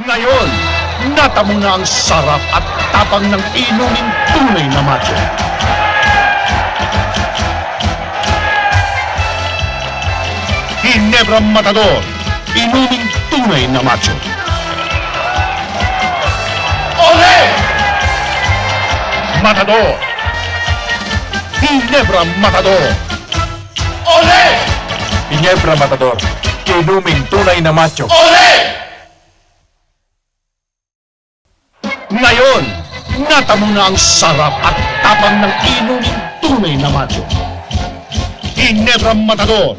Ngayon, natamo na ang sarap at tapang ng inuming tunay na macho. Ginebra Matador, inuming tunay na macho. Ole! Matador! Ginebra Matador! Ole! Ginebra Matador, inuming tunay na macho. Ole! Ngayon, natamo na ang sarap at tapang ng inuming tunay na macho. Ginebra Matador!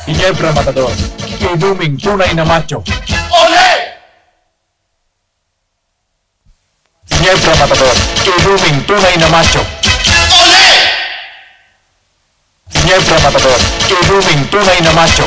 Ginebra Matador, inuming tunay na macho. Ole! Ginebra Matador, inuming tunay na macho. Ole! Ginebra Matador, inuming tunay na macho.